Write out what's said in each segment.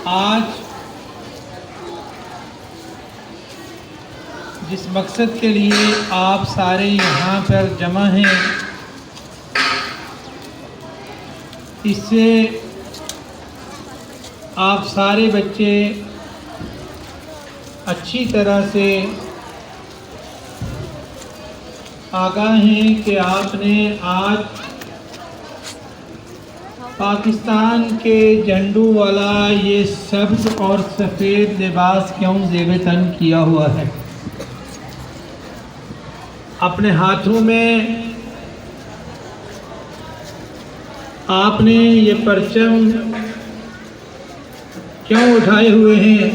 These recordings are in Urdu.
آج جس مقصد کے لیے آپ سارے یہاں پر جمع ہیں، اس سے آپ سارے بچے اچھی طرح سے آگاہ ہیں کہ آپ نے آج پاکستان کے جھنڈوں والا یہ سبز اور سفید لباس کیوں زیب تن کیا ہوا ہے۔ اپنے ہاتھوں میں آپ نے یہ پرچم کیوں اٹھائے ہوئے ہیں،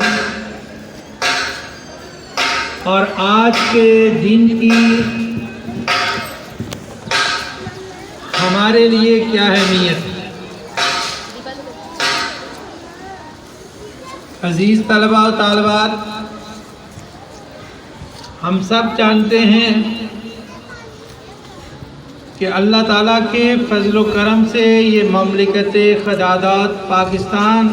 اور آج کے دن کی ہمارے لیے کیا اہمیت؟ عزیز طلباء و طالبات، ہم سب جانتے ہیں کہ اللہ تعالیٰ کے فضل و کرم سے یہ مملکت خداداد پاکستان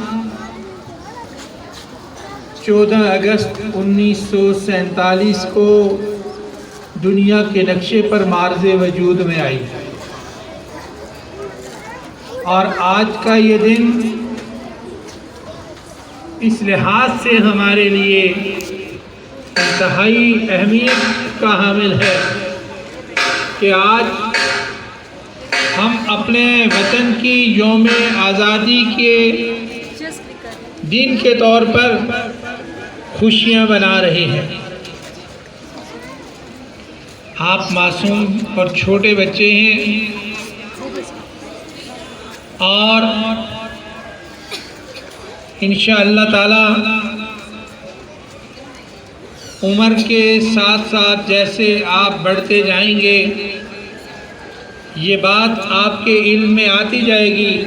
14 اگست 1947 کو دنیا کے نقشے پر معرض وجود میں آئی، اور آج کا یہ دن اس لحاظ سے ہمارے لیے انتہائی اہمیت کا حامل ہے کہ آج ہم اپنے وطن کی یوم آزادی کے دن کے طور پر خوشیاں منا رہے ہیں۔ آپ معصوم اور چھوٹے بچے ہیں، اور انشاءاللہ تعالی عمر کے ساتھ ساتھ جیسے آپ بڑھتے جائیں گے، یہ بات آپ کے علم میں آتی جائے گی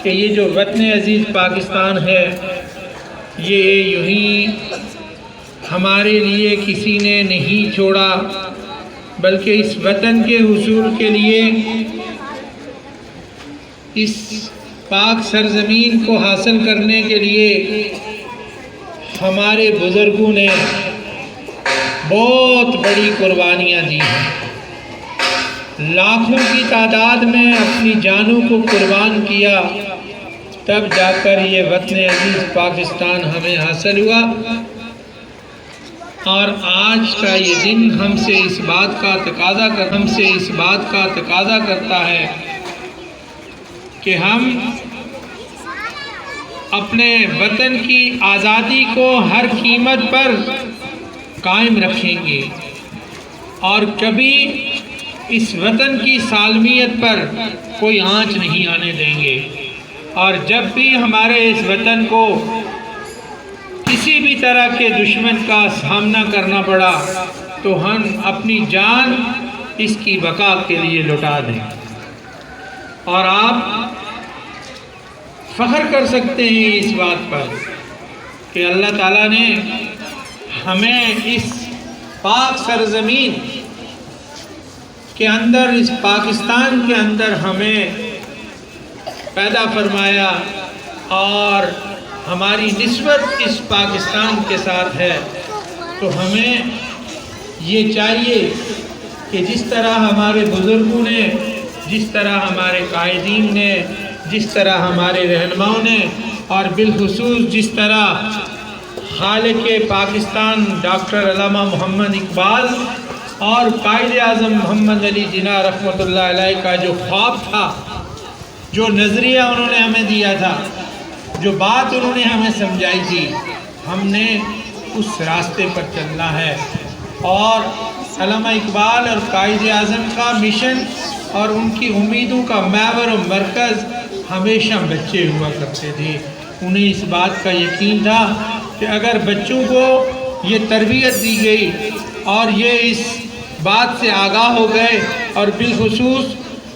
کہ یہ جو وطن عزیز پاکستان ہے، یہ یوں ہی ہمارے لیے کسی نے نہیں چھوڑا، بلکہ اس وطن کے حصول کے لیے، اس پاک سرزمین کو حاصل کرنے کے لیے ہمارے بزرگوں نے بہت بڑی قربانیاں دی ہیں، لاکھوں کی تعداد میں اپنی جانوں کو قربان کیا، تب جا کر یہ وطن عزیز پاکستان ہمیں حاصل ہوا۔ اور آج کا یہ دن ہم سے اس بات کا تقاضا کرتا ہے کہ ہم اپنے وطن کی آزادی کو ہر قیمت پر قائم رکھیں گے، اور کبھی اس وطن کی سالمیت پر کوئی آنچ نہیں آنے دیں گے، اور جب بھی ہمارے اس وطن کو کسی بھی طرح کے دشمن کا سامنا کرنا پڑا تو ہم اپنی جان اس کی بقا کے لیے لٹا دیں۔ اور آپ فخر کر سکتے ہیں اس بات پر کہ اللہ تعالیٰ نے ہمیں اس پاک سرزمین کے اندر، اس پاکستان کے اندر ہمیں پیدا فرمایا، اور ہماری نسبت اس پاکستان کے ساتھ ہے، تو ہمیں یہ چاہیے کہ جس طرح ہمارے بزرگوں نے، جس طرح ہمارے قائدین نے، جس طرح ہمارے رہنماؤں نے، اور بالخصوص جس طرح خالق پاکستان ڈاکٹر علامہ محمد اقبال اور قائد اعظم محمد علی جناح رحمۃ اللہ علیہ کا جو خواب تھا، جو نظریہ انہوں نے ہمیں دیا تھا، جو بات انہوں نے ہمیں سمجھائی تھی، ہم نے اس راستے پر چلنا ہے۔ اور علامہ اقبال اور قائد اعظم کا مشن اور ان کی امیدوں کا محور و مرکز ہمیشہ بچے ہوا کرتے تھے۔ انہیں اس بات کا یقین تھا کہ اگر بچوں کو یہ تربیت دی گئی اور یہ اس بات سے آگاہ ہو گئے، اور بالخصوص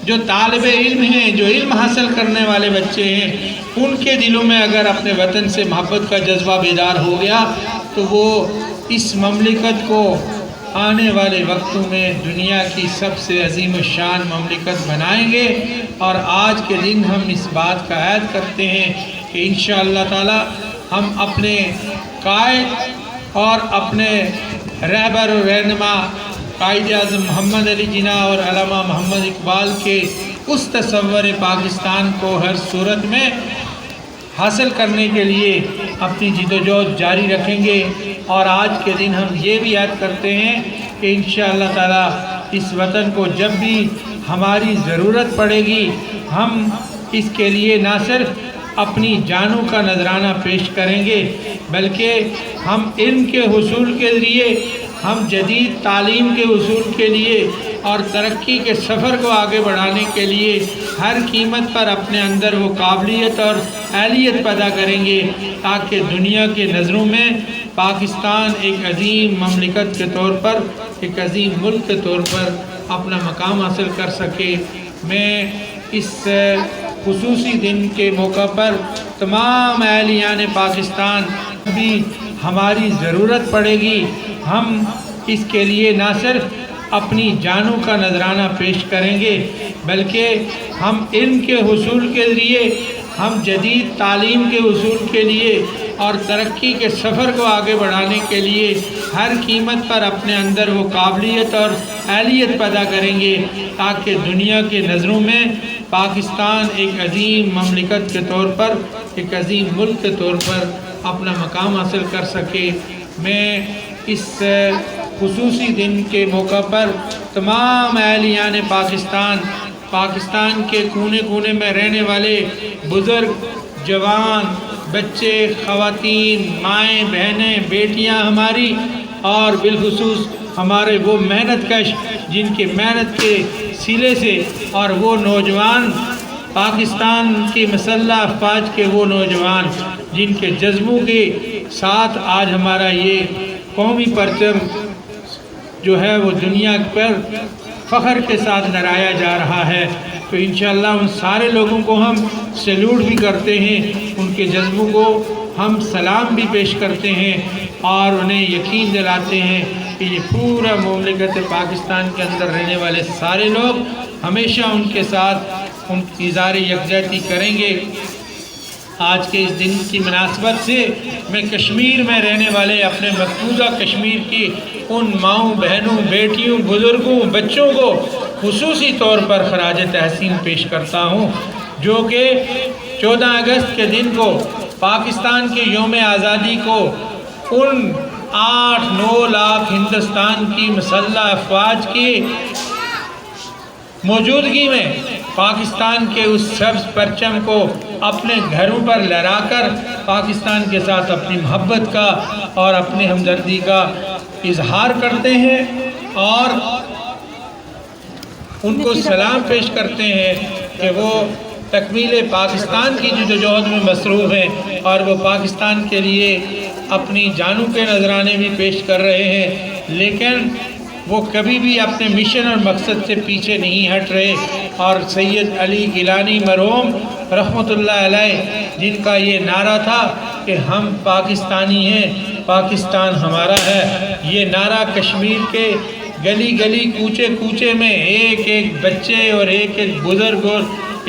جو طالب علم ہیں، جو علم حاصل کرنے والے بچے ہیں، ان کے دلوں میں اگر اپنے وطن سے محبت کا جذبہ بیدار ہو گیا تو وہ اس مملکت کو آنے والے وقتوں میں دنیا کی سب سے عظیم الشان مملکت بنائیں گے، اور آج کے دن ہم اس بات کا عہد کرتے ہیں کہ انشاءاللہ تعالی ہم اپنے قائد اور اپنے رہبر و رہنما قائد اعظم محمد علی جناح اور علامہ محمد اقبال کے اس تصور پاکستان کو ہر صورت میں حاصل کرنے کے لیے اپنی جدوجہد جاری رکھیں گے۔ اور آج کے دن ہم یہ بھی یاد کرتے ہیں کہ انشاءاللہ تعالی اس وطن کو جب بھی ہماری ضرورت پڑے گی، ہم اس کے لیے نہ صرف اپنی جانوں کا نذرانہ پیش کریں گے، بلکہ ہم علم کے حصول کے ذریعے، ہم جدید تعلیم کے حصول کے لیے اور ترقی کے سفر کو آگے بڑھانے کے لیے ہر قیمت پر اپنے اندر وہ قابلیت اور اہلیت پیدا کریں گے تاکہ دنیا کے نظروں میں پاکستان ایک عظیم مملکت کے طور پر، ایک عظیم ملک کے طور پر اپنا مقام حاصل کر سکے۔ میں اس خصوصی دن کے موقع پر تمام اہلیان پاکستان بھی ہماری ضرورت پڑے گی، ہم اس کے لیے نہ صرف اپنی جانوں کا نذرانہ پیش کریں گے، بلکہ ہم علم کے حصول کے ذریعے، ہم جدید تعلیم کے حصول کے لیے اور ترقی کے سفر کو آگے بڑھانے کے لیے ہر قیمت پر اپنے اندر وہ قابلیت اور اہلیت پیدا کریں گے تاکہ دنیا کے نظروں میں پاکستان ایک عظیم مملکت کے طور پر، ایک عظیم ملک کے طور پر اپنا مقام حاصل کر سکے۔ میں اس خصوصی دن کے موقع پر تمام اہلیان پاکستان کے کونے کونے میں رہنے والے بزرگ، جوان، بچے، خواتین، مائیں، بہنیں، بیٹیاں ہماری، اور بالخصوص ہمارے وہ محنت کش جن کی محنت کے سلے سے، اور وہ نوجوان پاکستان کی مسلح افواج کے وہ نوجوان جن کے جذبوں کے ساتھ آج ہمارا یہ قومی پرچم جو ہے وہ دنیا پر فخر کے ساتھ لہرایا جا رہا ہے، تو انشاءاللہ ان سارے لوگوں کو ہم سیلوٹ بھی کرتے ہیں، ان کے جذبوں کو ہم سلام بھی پیش کرتے ہیں، اور انہیں یقین دلاتے ہیں کہ یہ پورا مملکت پاکستان کے اندر رہنے والے سارے لوگ ہمیشہ ان کے ساتھ ان کی اظہار یکجہتی کریں گے۔ آج کے اس دن کی مناسبت سے میں کشمیر میں رہنے والے اپنے مقبوضہ کشمیر کی ان ماؤں، بہنوں، بیٹیوں، بزرگوں، بچوں کو خصوصی طور پر خراج تحسین پیش کرتا ہوں، جو کہ 14 اگست کے دن کو پاکستان کے یوم آزادی کو ان 8-9 لاکھ ہندوستان کی مسلح افواج کی موجودگی میں پاکستان کے اس سبز پرچم کو اپنے گھروں پر لہرا کر پاکستان کے ساتھ اپنی محبت کا اور اپنی ہمدردی کا اظہار کرتے ہیں، اور ان کو سلام پیش کرتے ہیں کہ وہ تکمیل پاکستان کی جدوجہد میں مصروف ہیں، اور وہ پاکستان کے لیے اپنی جانوں کے نذرانے بھی پیش کر رہے ہیں، لیکن وہ کبھی بھی اپنے مشن اور مقصد سے پیچھے نہیں ہٹ رہے۔ اور سید علی گیلانی مرحوم رحمۃ اللہ علیہ، جن کا یہ نعرہ تھا کہ ہم پاکستانی ہیں، پاکستان ہمارا ہے، یہ نعرہ کشمیر کے گلی گلی، کوچے کوچے میں ایک ایک بچے اور ایک ایک بزرگ اور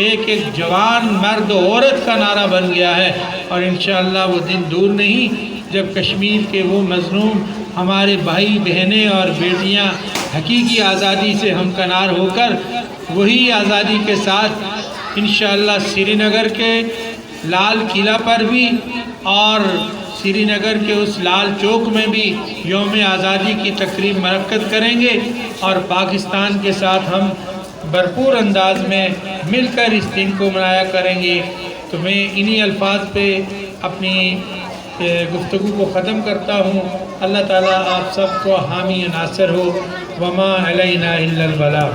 ایک ایک جوان مرد و عورت کا نعرہ بن گیا ہے، اور انشاءاللہ وہ دن دور نہیں جب کشمیر کے وہ مظلوم ہمارے بھائی بہنیں اور بیٹیاں حقیقی آزادی سے ہمکنار ہو کر وہی آزادی کے ساتھ انشاءاللہ سری نگر کے لال قلعہ پر بھی اور سری نگر کے اس لال چوک میں بھی یوم آزادی کی تقریب منعقد کریں گے، اور پاکستان کے ساتھ ہم بھرپور انداز میں مل کر اس دن کو منایا کریں گے۔ تو میں انہی الفاظ پہ اپنی گفتگو کو ختم کرتا ہوں۔ اللہ تعالیٰ آپ سب کو حامی ناصر ہو۔ وما علینا الا البلاغ۔